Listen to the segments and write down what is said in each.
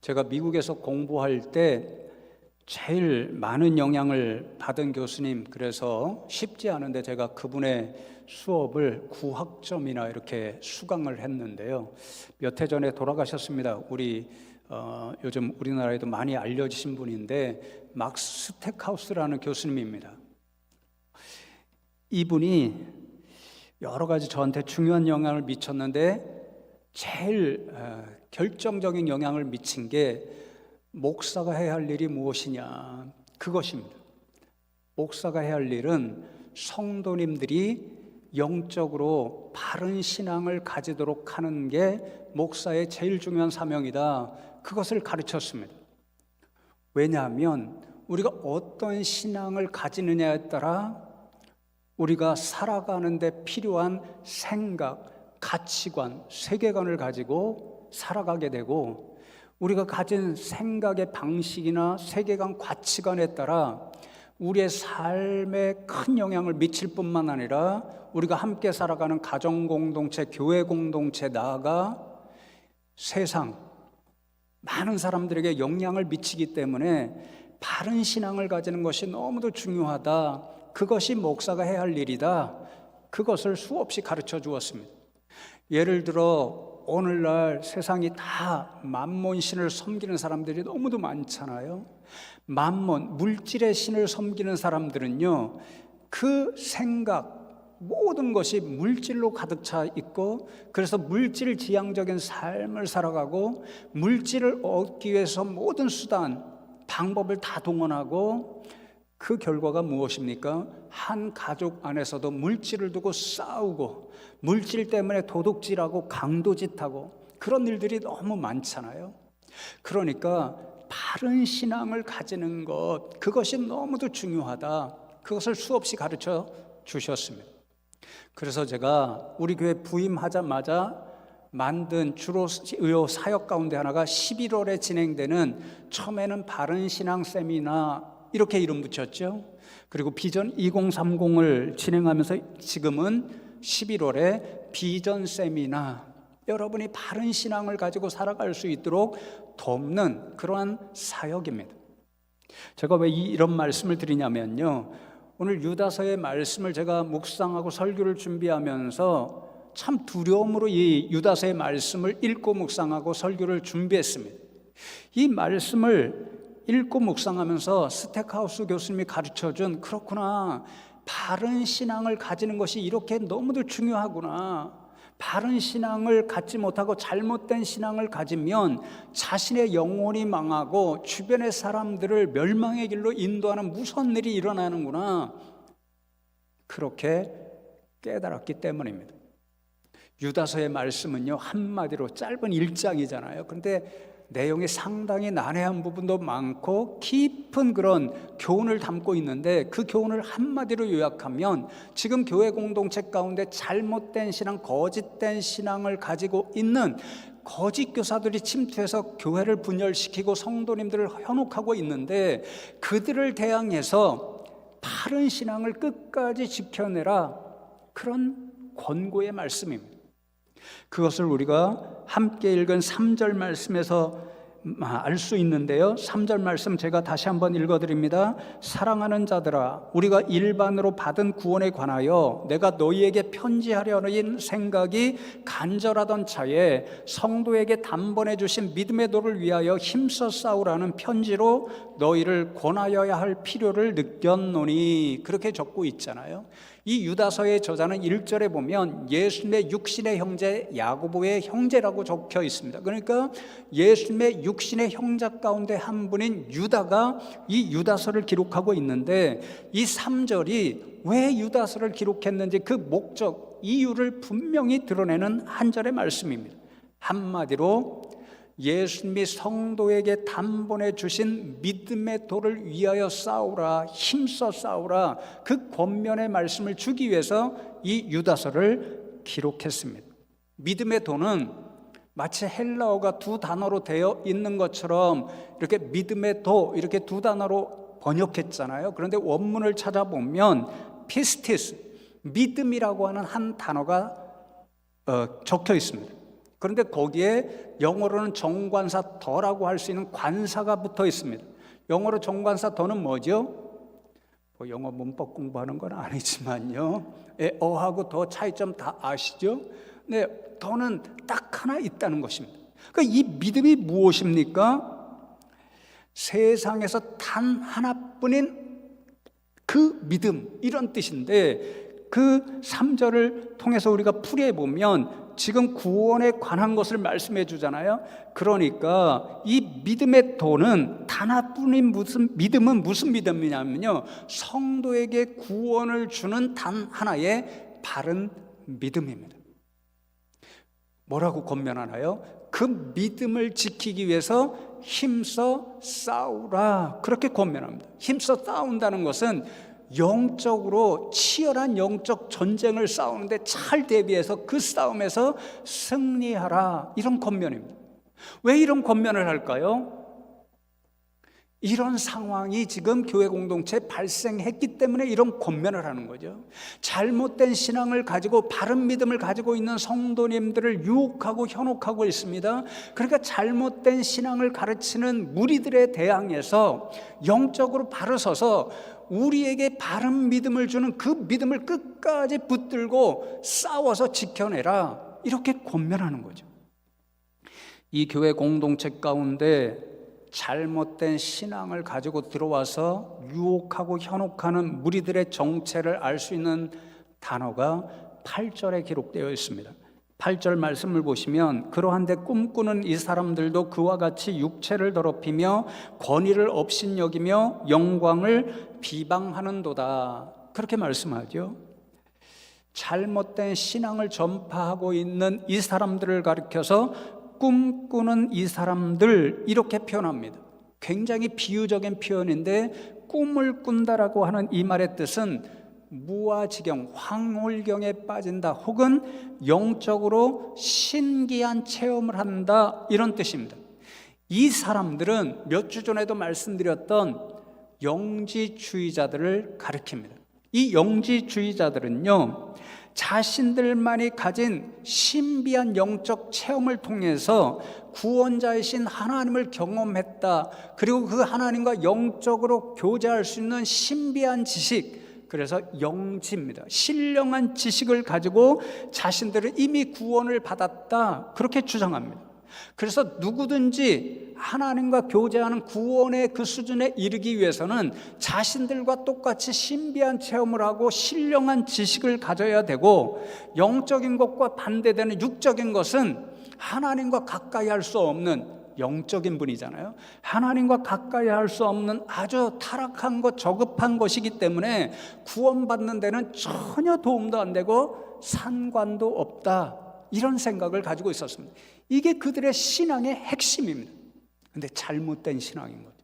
제가 미국에서 공부할 때 제일 많은 영향을 받은 교수님, 그래서 쉽지 않은데 제가 그분의 수업을 9학점이나 이렇게 수강을 했는데요. 몇 해 전에 돌아가셨습니다. 요즘 우리나라에도 많이 알려지신 분인데 막스 스택하우스라는 교수님입니다. 이분이 여러 가지 저한테 중요한 영향을 미쳤는데 제일 결정적인 영향을 미친 게 목사가 해야 할 일이 무엇이냐, 그것입니다. 목사가 해야 할 일은 성도님들이 영적으로 바른 신앙을 가지도록 하는 게 목사의 제일 중요한 사명이다. 그것을 가르쳤습니다. 왜냐하면 우리가 어떤 신앙을 가지느냐에 따라 우리가 살아가는 데 필요한 생각, 가치관, 세계관을 가지고 살아가게 되고, 우리가 가진 생각의 방식이나 세계관, 가치관에 따라 우리의 삶에 큰 영향을 미칠 뿐만 아니라 우리가 함께 살아가는 가정 공동체, 교회 공동체, 나아가 세상 많은 사람들에게 영향을 미치기 때문에 바른 신앙을 가지는 것이 너무도 중요하다. 그것이 목사가 해야 할 일이다. 그것을 수없이 가르쳐 주었습니다. 예를 들어 오늘날 세상이 다 만몬신을 섬기는 사람들이 너무도 많잖아요. 만몬, 물질의 신을 섬기는 사람들은요, 그 생각, 모든 것이 물질로 가득 차 있고, 그래서 물질 지향적인 삶을 살아가고, 물질을 얻기 위해서 모든 수단, 방법을 다 동원하고, 그 결과가 무엇입니까? 한 가족 안에서도 물질을 두고 싸우고, 물질 때문에 도둑질하고 강도짓하고, 그런 일들이 너무 많잖아요. 그러니까 바른 신앙을 가지는 것, 그것이 너무도 중요하다. 그것을 수없이 가르쳐 주셨습니다. 그래서 제가 우리 교회 부임하자마자 만든 주로 사역 가운데 하나가 11월에 진행되는 처음에는 바른 신앙 세미나, 이렇게 이름 붙였죠. 그리고 비전 2030을 진행하면서 지금은 11월에 비전 세미나, 여러분이 바른 신앙을 가지고 살아갈 수 있도록 돕는 그러한 사역입니다. 제가 왜 이런 말씀을 드리냐면요, 오늘 유다서의 말씀을 제가 묵상하고 설교를 준비하면서 참 두려움으로 이 유다서의 말씀을 읽고 묵상하고 설교를 준비했습니다. 이 말씀을 읽고 묵상하면서 스택하우스 교수님이 가르쳐준, 그렇구나, 바른 신앙을 가지는 것이 이렇게 너무도 중요하구나. 바른 신앙을 갖지 못하고 잘못된 신앙을 가지면 자신의 영혼이 망하고 주변의 사람들을 멸망의 길로 인도하는 무서운 일이 일어나는구나, 그렇게 깨달았기 때문입니다. 유다서의 말씀은요, 한마디로 짧은 1장이잖아요. 그런데 내용이 상당히 난해한 부분도 많고 깊은 그런 교훈을 담고 있는데, 그 교훈을 한마디로 요약하면 지금 교회 공동체 가운데 잘못된 신앙, 거짓된 신앙을 가지고 있는 거짓 교사들이 침투해서 교회를 분열시키고 성도님들을 현혹하고 있는데, 그들을 대항해서 바른 신앙을 끝까지 지켜내라, 그런 권고의 말씀입니다. 그것을 우리가 함께 읽은 3절 말씀에서 알 수 있는데요, 3절 말씀 제가 다시 한번 읽어드립니다. 사랑하는 자들아, 우리가 일반으로 받은 구원에 관하여 내가 너희에게 편지하려는 생각이 간절하던 차에 성도에게 단번에 주신 믿음의 도를 위하여 힘써 싸우라는 편지로 너희를 권하여야 할 필요를 느꼈노니, 그렇게 적고 있잖아요. 이 유다서의 저자는 1절에 보면 예수님의 육신의 형제 야고보의 형제라고 적혀 있습니다. 그러니까 예수님의 육신의 형제 가운데 한 분인 유다가 이 유다서를 기록하고 있는데, 이 3절이 왜 유다서를 기록했는지 그 목적, 이유를 분명히 드러내는 한 절의 말씀입니다. 한마디로 예수님이 성도에게 단번에 주신 믿음의 도를 위하여 싸우라, 힘써 싸우라, 그 권면의 말씀을 주기 위해서 이 유다서를 기록했습니다. 믿음의 도는 마치 헬라어가 두 단어로 되어 있는 것처럼 이렇게 믿음의 도, 이렇게 두 단어로 번역했잖아요. 그런데 원문을 찾아보면 피스티스, 믿음이라고 하는 한 단어가 적혀 있습니다. 그런데 거기에 영어로는 정관사 더라고 할 수 있는 관사가 붙어 있습니다. 영어로 정관사 더는 뭐죠? 뭐 영어 문법 공부하는 건 아니지만요, 어하고 더 차이점 다 아시죠? 네, 더는 딱 하나 있다는 것입니다. 그러니까 이 믿음이 무엇입니까? 세상에서 단 하나뿐인 그 믿음, 이런 뜻인데, 그 3절을 통해서 우리가 풀이해 보면 지금 구원에 관한 것을 말씀해 주잖아요. 그러니까 이 믿음의 도는 단 하나뿐인 믿음은 무슨 믿음이냐면요, 성도에게 구원을 주는 단 하나의 바른 믿음입니다. 뭐라고 권면하나요? 그 믿음을 지키기 위해서 힘써 싸우라, 그렇게 권면합니다. 힘써 싸운다는 것은 영적으로 치열한 영적 전쟁을 싸우는데 잘 대비해서 그 싸움에서 승리하라, 이런 권면입니다. 왜 이런 권면을 할까요? 이런 상황이 지금 교회 공동체에 발생했기 때문에 이런 권면을 하는 거죠. 잘못된 신앙을 가지고 바른 믿음을 가지고 있는 성도님들을 유혹하고 현혹하고 있습니다. 그러니까 잘못된 신앙을 가르치는 무리들에 대항해서 영적으로 바로 서서 우리에게 바른 믿음을 주는 그 믿음을 끝까지 붙들고 싸워서 지켜내라, 이렇게 권면하는 거죠. 이 교회 공동체 가운데 잘못된 신앙을 가지고 들어와서 유혹하고 현혹하는 무리들의 정체를 알 수 있는 단어가 8절에 기록되어 있습니다. 8절 말씀을 보시면, 그러한데 꿈꾸는 이 사람들도 그와 같이 육체를 더럽히며 권위를 업신여기며 영광을 비방하는도다, 그렇게 말씀하죠. 잘못된 신앙을 전파하고 있는 이 사람들을 가리켜서 꿈꾸는 이 사람들, 이렇게 표현합니다. 굉장히 비유적인 표현인데, 꿈을 꾼다라고 하는 이 말의 뜻은 무아지경, 황홀경에 빠진다, 혹은 영적으로 신기한 체험을 한다, 이런 뜻입니다. 이 사람들은 몇 주 전에도 말씀드렸던 영지주의자들을 가리킵니다. 이 영지주의자들은요, 자신들만이 가진 신비한 영적 체험을 통해서 구원자이신 하나님을 경험했다, 그리고 그 하나님과 영적으로 교제할 수 있는 신비한 지식, 그래서 영지입니다. 신령한 지식을 가지고 자신들은 이미 구원을 받았다, 그렇게 주장합니다. 그래서 누구든지 하나님과 교제하는 구원의 그 수준에 이르기 위해서는 자신들과 똑같이 신비한 체험을 하고 신령한 지식을 가져야 되고, 영적인 것과 반대되는 육적인 것은 하나님과 가까이 할 수 없는, 영적인 분이잖아요. 하나님과 가까이 할 수 없는 아주 타락한 것, 저급한 것이기 때문에 구원받는 데는 전혀 도움도 안 되고 상관도 없다, 이런 생각을 가지고 있었습니다. 이게 그들의 신앙의 핵심입니다. 근데 잘못된 신앙인 거죠.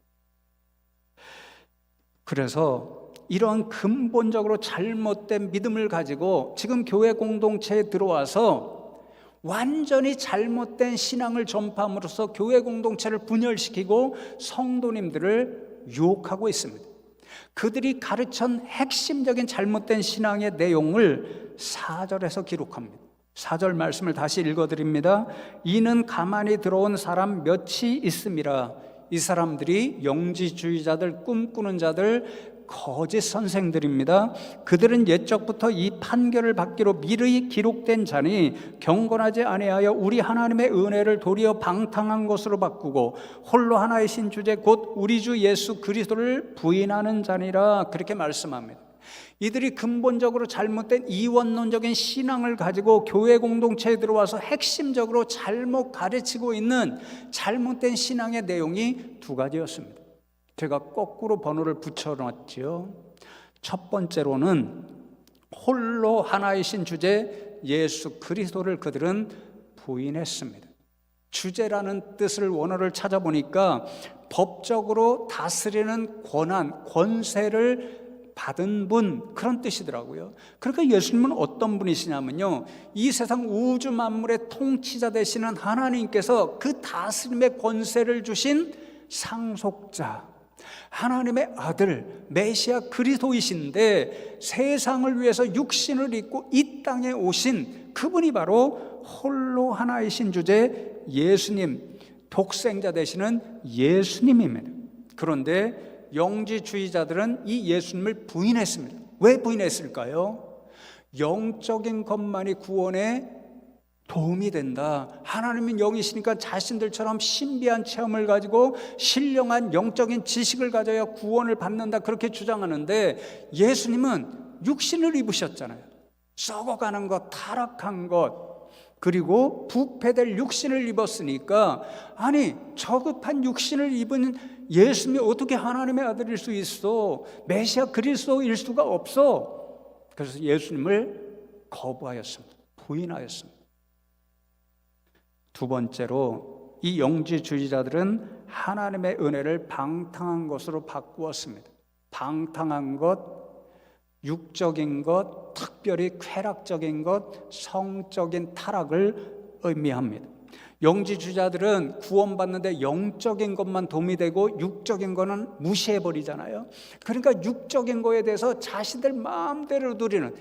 그래서 이런 근본적으로 잘못된 믿음을 가지고 지금 교회 공동체에 들어와서 완전히 잘못된 신앙을 전파함으로써 교회 공동체를 분열시키고 성도님들을 유혹하고 있습니다. 그들이 가르친 핵심적인 잘못된 신앙의 내용을 4절에서 기록합니다. 4절 말씀을 다시 읽어드립니다. 이는 가만히 들어온 사람 몇이 있음이라. 이 사람들이 영지주의자들, 꿈꾸는 자들, 거짓 선생들입니다. 그들은 옛적부터 이 판결을 받기로 미리 기록된 자니 경건하지 아니하여 우리 하나님의 은혜를 도리어 방탕한 것으로 바꾸고 홀로 하나이신 주제 곧 우리 주 예수 그리스도를 부인하는 자니라, 그렇게 말씀합니다. 이들이 근본적으로 잘못된 이원론적인 신앙을 가지고 교회 공동체에 들어와서 핵심적으로 잘못 가르치고 있는 잘못된 신앙의 내용이 두 가지였습니다. 제가 거꾸로 번호를 붙여놨죠. 첫 번째로는 홀로 하나이신 주제 예수 그리스도를 그들은 부인했습니다. 주제라는 뜻을 원어를 찾아보니까 법적으로 다스리는 권한, 권세를 받은 분, 그런 뜻이더라고요. 그러니까 예수님은 어떤 분이시냐면요, 이 세상 우주 만물의 통치자 되시는 하나님께서 그 다스림의 권세를 주신 상속자, 하나님의 아들 메시아 그리스도이신데 세상을 위해서 육신을 입고 이 땅에 오신 그분이 바로 홀로 하나이신 주제 예수님, 독생자 되시는 예수님입니다. 그런데 영지주의자들은 이 예수님을 부인했습니다. 왜 부인했을까요? 영적인 것만이 구원에 도움이 된다. 하나님은 영이시니까 자신들처럼 신비한 체험을 가지고 신령한 영적인 지식을 가져야 구원을 받는다, 그렇게 주장하는데 예수님은 육신을 입으셨잖아요. 썩어가는 것, 타락한 것, 그리고 부패될 육신을 입었으니까, 아니 저급한 육신을 입은 예수님이 어떻게 하나님의 아들일 수 있어? 메시아 그리스도일 수가 없어. 그래서 예수님을 거부하였습니다. 부인하였습니다. 두 번째로 이 영지주의자들은 하나님의 은혜를 방탕한 것으로 바꾸었습니다. 방탕한 것, 육적인 것, 특별히 쾌락적인 것, 성적인 타락을 의미합니다. 영지주의자들은 구원받는데 영적인 것만 도움이 되고 육적인 거는 무시해버리잖아요. 그러니까 육적인 거에 대해서 자신들 마음대로 누리는,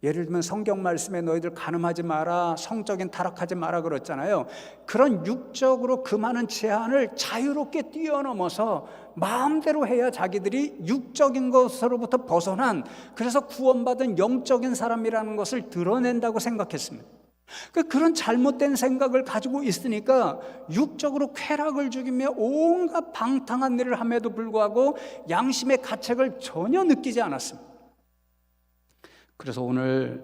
예를 들면 성경 말씀에 너희들 간음하지 마라, 성적인 타락하지 마라 그랬잖아요. 그런 육적으로 그 많은 제한을 자유롭게 뛰어넘어서 마음대로 해야 자기들이 육적인 것으로부터 벗어난, 그래서 구원받은 영적인 사람이라는 것을 드러낸다고 생각했습니다. 그런 잘못된 생각을 가지고 있으니까 육적으로 쾌락을 죽이며 온갖 방탕한 일을 함에도 불구하고 양심의 가책을 전혀 느끼지 않았습니다. 그래서 오늘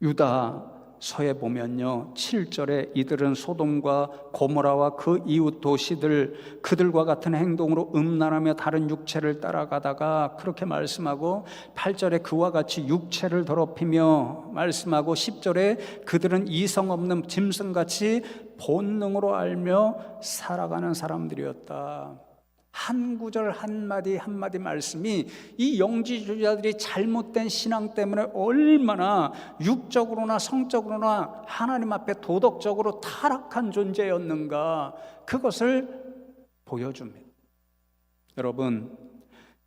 유다서에 보면요, 7절에 이들은 소돔과 고모라와 그 이웃 도시들, 그들과 같은 행동으로 음란하며 다른 육체를 따라가다가 그렇게 말씀하고, 8절에 그와 같이 육체를 더럽히며 말씀하고, 10절에 그들은 이성 없는 짐승같이 본능으로 알며 살아가는 사람들이었다. 한 구절 한마디 한마디 말씀이 이 영지주의자들이 잘못된 신앙 때문에 얼마나 육적으로나 성적으로나 하나님 앞에 도덕적으로 타락한 존재였는가, 그것을 보여줍니다. 여러분,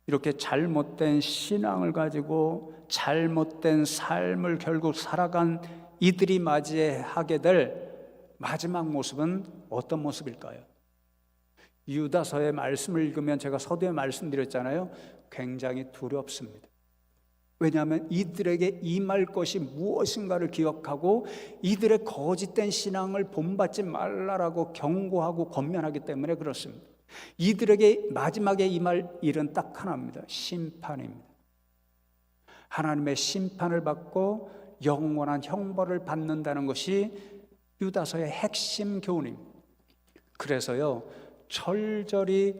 이렇게 잘못된 신앙을 가지고 잘못된 삶을 결국 살아간 이들이 맞이하게 될 마지막 모습은 어떤 모습일까요? 유다서의 말씀을 읽으면, 제가 서두에 말씀드렸잖아요, 굉장히 두렵습니다. 왜냐하면 이들에게 임할 것이 무엇인가를 기억하고 이들의 거짓된 신앙을 본받지 말라라고 경고하고 권면하기 때문에 그렇습니다. 이들에게 마지막에 임할 일은 딱 하나입니다. 심판입니다. 하나님의 심판을 받고 영원한 형벌을 받는다는 것이 유다서의 핵심 교훈입니다. 그래서요, 철저히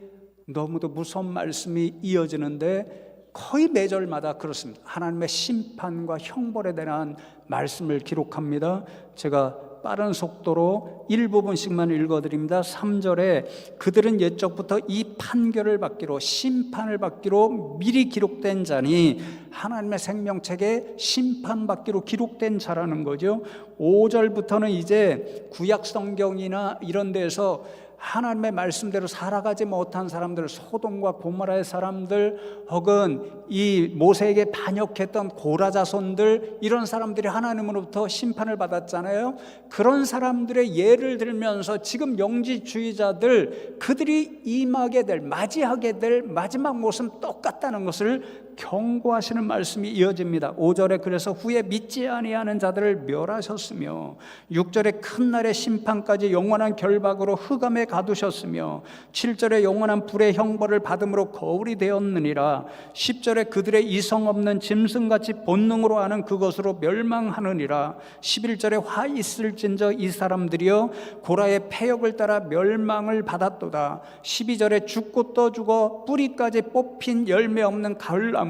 너무도 무서운 말씀이 이어지는데 거의 매절마다 그렇습니다. 하나님의 심판과 형벌에 대한 말씀을 기록합니다. 제가 빠른 속도로 일부분씩만 읽어드립니다. 3절에 그들은 옛적부터 이 판결을 받기로, 심판을 받기로 미리 기록된 자니, 하나님의 생명책에 심판받기로 기록된 자라는 거죠. 5절부터는 이제 구약 성경이나 이런 데서 하나님의 말씀대로 살아가지 못한 사람들, 소돔과 고모라의 사람들, 혹은 이 모세에게 반역했던 고라 자손들, 이런 사람들이 하나님으로부터 심판을 받았잖아요. 그런 사람들의 예를 들면서 지금 영지주의자들, 그들이 임하게 될, 맞이하게 될 마지막 모습 똑같다는 것을 경고하시는 말씀이 이어집니다. 5절에 그래서 후에 믿지 아니하는 자들을 멸하셨으며, 6절에 큰 날의 심판까지 영원한 결박으로 흑암에 가두셨으며, 7절에 영원한 불의 형벌을 받음으로 거울이 되었느니라. 10절에 그들의 이성 없는 짐승같이 본능으로 아는 그것으로 멸망하느니라. 11절에 화 있을진저 이 사람들이여 고라의 패역을 따라 멸망을 받았도다. 12절에 죽고 또 죽어 뿌리까지 뽑힌 열매 없는 가을나무여.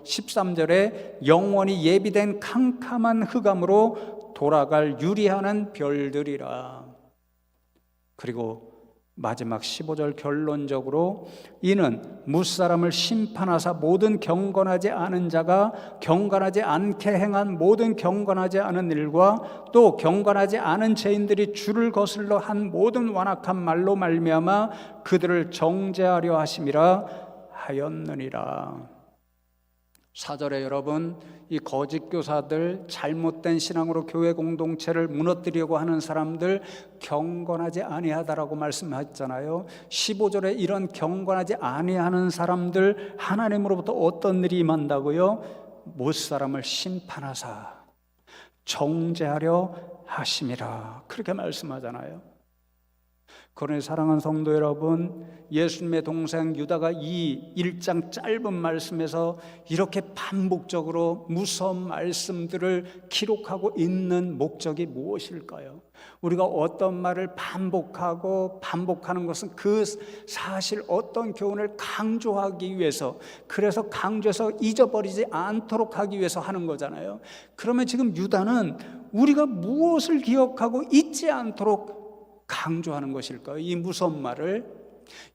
13절에 영원히 예비된 캄캄한 흑암으로 돌아갈 유리하는 별들이라. 그리고 마지막 15절 결론적으로, 이는 무사람을 심판하사 모든 경건하지 않은 자가 경건하지 않게 행한 모든 경건하지 않은 일과 또 경건하지 않은 죄인들이 주를 거슬러 한 모든 완악한 말로 말미암아 그들을 정죄하려 하심이라 하였느니라. 4절에 여러분, 이 거짓 교사들, 잘못된 신앙으로 교회 공동체를 무너뜨리려고 하는 사람들 경건하지 아니하다라고 말씀하셨잖아요. 15절에 이런 경건하지 아니하는 사람들 하나님으로부터 어떤 일이 임한다고요? 못 사람을 심판하사 정죄하려 하심이라, 그렇게 말씀하잖아요. 그러니 사랑하는 성도 여러분, 예수님의 동생 유다가 이 1장 짧은 말씀에서 이렇게 반복적으로 무서운 말씀들을 기록하고 있는 목적이 무엇일까요? 우리가 어떤 말을 반복하고 반복하는 것은 그 사실 어떤 교훈을 강조하기 위해서, 그래서 강조해서 잊어버리지 않도록 하기 위해서 하는 거잖아요. 그러면 지금 유다는 우리가 무엇을 기억하고 잊지 않도록 강조하는 것일까요? 이 무서운 말을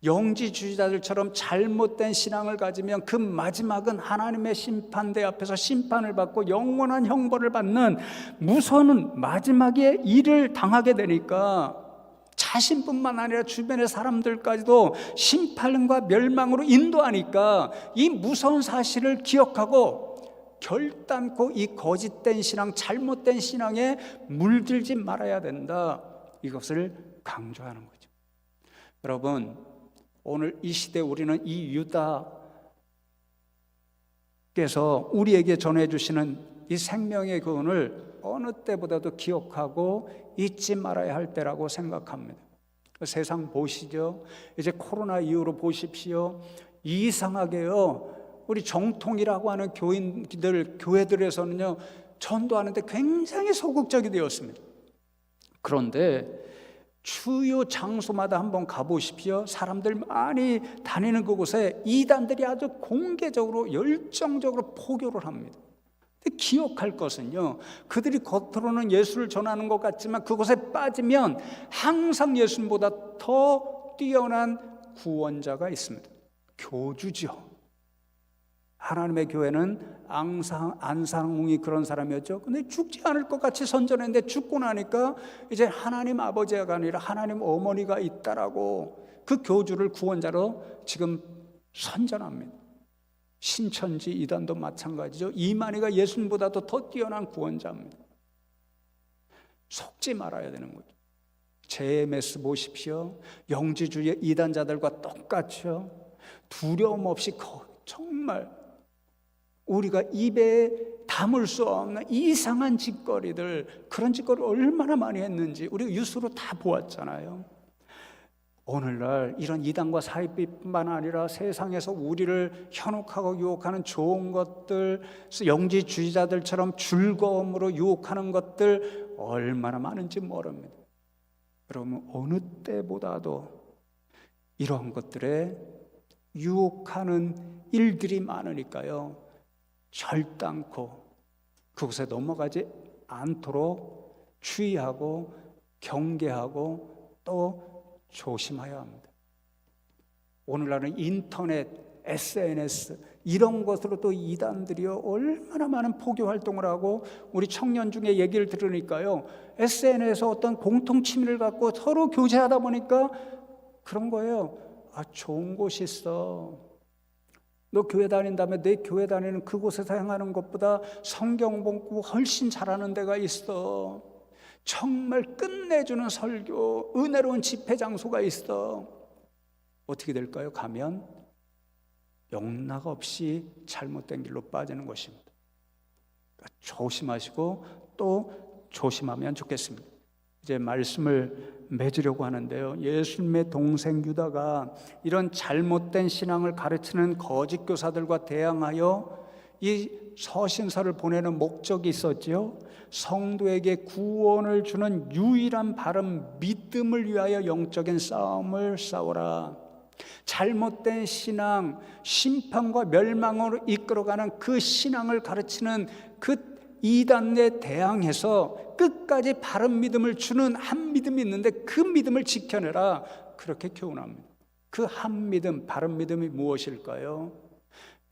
영지주의자들처럼 잘못된 신앙을 가지면 그 마지막은 하나님의 심판대 앞에서 심판을 받고 영원한 형벌을 받는 무서운 마지막에 일을 당하게 되니까 자신뿐만 아니라 주변의 사람들까지도 심판과 멸망으로 인도하니까 이 무서운 사실을 기억하고 결단코 이 거짓된 신앙, 잘못된 신앙에 물들지 말아야 된다, 이것을 강조하는 거죠. 여러분, 오늘 이 시대 우리는 이 유다께서 우리에게 전해주시는 이 생명의 교훈을 어느 때보다도 기억하고 잊지 말아야 할 때라고 생각합니다. 세상 보시죠. 이제 코로나 이후로 보십시오. 이상하게요, 우리 정통이라고 하는 교회들에서는요, 전도하는데 굉장히 소극적이 되었습니다. 그런데 주요 장소마다 한번 가보십시오. 사람들 많이 다니는 그곳에 이단들이 아주 공개적으로 열정적으로 포교를 합니다. 근데 기억할 것은요, 그들이 겉으로는 예수를 전하는 것 같지만 그곳에 빠지면 항상 예수님보다 더 뛰어난 구원자가 있습니다. 교주죠. 하나님의 교회는 안상홍이 그런 사람이었죠. 근데 죽지 않을 것 같이 선전했는데 죽고 나니까 이제 하나님 아버지가 아니라 하나님 어머니가 있다라고 그 교주를 구원자로 지금 선전합니다. 신천지 이단도 마찬가지죠. 이만희가 예수님보다도 더 뛰어난 구원자입니다. 속지 말아야 되는 거죠. JMS 보십시오. 영지주의 이단자들과 똑같죠. 두려움 없이 정말 우리가 입에 담을 수 없는 이상한 짓거리들, 그런 짓거리를 얼마나 많이 했는지 우리가 뉴스로 다 보았잖아요. 오늘날 이런 이단과 사이비뿐만 아니라 세상에서 우리를 현혹하고 유혹하는 좋은 것들, 영지주의자들처럼 즐거움으로 유혹하는 것들 얼마나 많은지 모릅니다. 여러분, 어느 때보다도 이런 것들에 유혹하는 일들이 많으니까요, 절단코 그곳에 넘어가지 않도록 주의하고 경계하고 또 조심해야 합니다. 오늘날은 인터넷, SNS 이런 것으로 또 이단들이요 얼마나 많은 포교 활동을 하고, 우리 청년 중에 얘기를 들으니까요, SNS에서 어떤 공통 취미를 갖고 서로 교제하다 보니까 그런 거예요. 아, 좋은 곳이 있어. 너 교회 다닌다며 내 교회 다니는 그곳에서 행하는 것보다 성경 공부 훨씬 잘하는 데가 있어. 정말 끝내주는 설교, 은혜로운 집회 장소가 있어. 어떻게 될까요? 가면 영락 없이 잘못된 길로 빠지는 것입니다. 그러니까 조심하시고 또 조심하면 좋겠습니다. 이제 말씀을 맺으려고 하는데요, 예수님의 동생 유다가 이런 잘못된 신앙을 가르치는 거짓 교사들과 대항하여 이 서신서를 보내는 목적이 있었지요. 성도에게 구원을 주는 유일한 바른 믿음을 위하여 영적인 싸움을 싸워라. 잘못된 신앙, 심판과 멸망으로 이끌어가는 그 신앙을 가르치는 그 이단에 대항해서 끝까지 바른 믿음을 주는 한 믿음이 있는데 그 믿음을 지켜내라, 그렇게 교훈합니다. 그 한 믿음, 바른 믿음이 무엇일까요?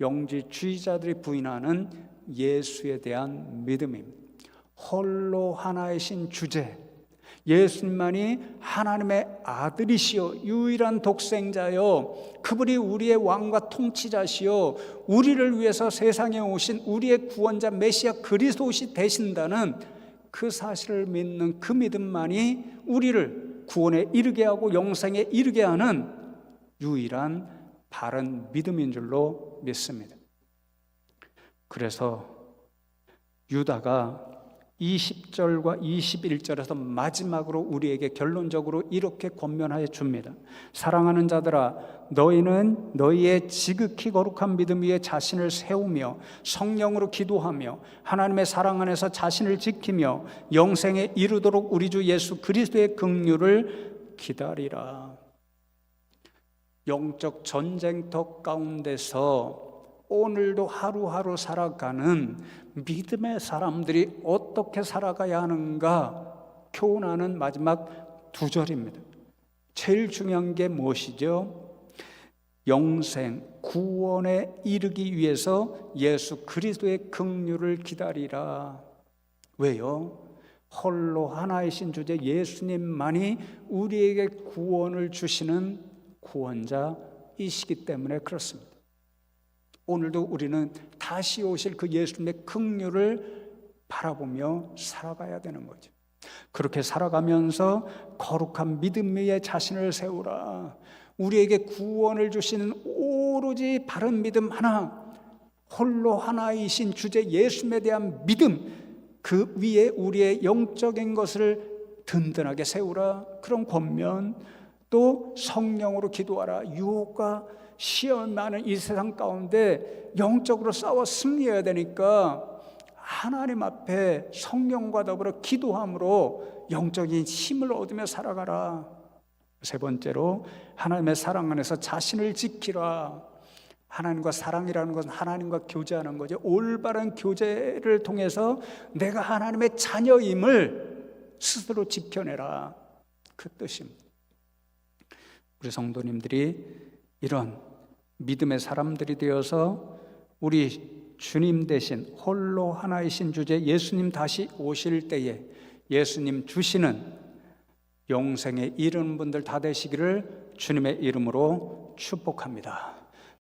영지주의자들이 부인하는 예수에 대한 믿음입니다. 홀로 하나이신 주제, 예수님만이 하나님의 아들이시요 유일한 독생자요, 그분이 우리의 왕과 통치자시요 우리를 위해서 세상에 오신 우리의 구원자 메시아 그리스도시 되신다는 그 사실을 믿는 그 믿음만이 우리를 구원에 이르게 하고 영생에 이르게 하는 유일한 바른 믿음인 줄로 믿습니다. 그래서 유다가 20절과 21절에서 마지막으로 우리에게 결론적으로 이렇게 권면하여 줍니다. 사랑하는 자들아, 너희는 너희의 지극히 거룩한 믿음 위에 자신을 세우며 성령으로 기도하며 하나님의 사랑 안에서 자신을 지키며 영생에 이르도록 우리 주 예수 그리스도의 긍휼을 기다리라. 영적 전쟁터 가운데서 오늘도 하루하루 살아가는 믿음의 사람들이 어떻게 살아가야 하는가 교훈하는 마지막 2절입니다. 제일 중요한 게 무엇이죠? 영생, 구원에 이르기 위해서 예수 그리스도의 긍휼을 기다리라. 왜요? 홀로 하나이신 주제 예수님만이 우리에게 구원을 주시는 구원자이시기 때문에 그렇습니다. 오늘도 우리는 다시 오실 그 예수님의 긍휼을 바라보며 살아가야 되는 거죠. 그렇게 살아가면서 거룩한 믿음 위에 자신을 세우라. 우리에게 구원을 주시는 오로지 바른 믿음 하나, 홀로 하나이신 주제 예수님에 대한 믿음, 그 위에 우리의 영적인 것을 든든하게 세우라. 그런 권면, 또 성령으로 기도하라. 유혹과 시험 많은 이 세상 가운데 영적으로 싸워 승리해야 되니까 하나님 앞에 성령과 더불어 기도함으로 영적인 힘을 얻으며 살아가라. 3번째로 하나님의 사랑 안에서 자신을 지키라. 하나님과 사랑이라는 것은 하나님과 교제하는 거죠. 올바른 교제를 통해서 내가 하나님의 자녀임을 스스로 지켜내라. 그 뜻입니다. 우리 성도님들이 이런 믿음의 사람들이 되어서 우리 주님 대신 홀로 하나이신 주제 예수님 다시 오실 때에 예수님 주시는 영생에 이르는 분들 다 되시기를 주님의 이름으로 축복합니다.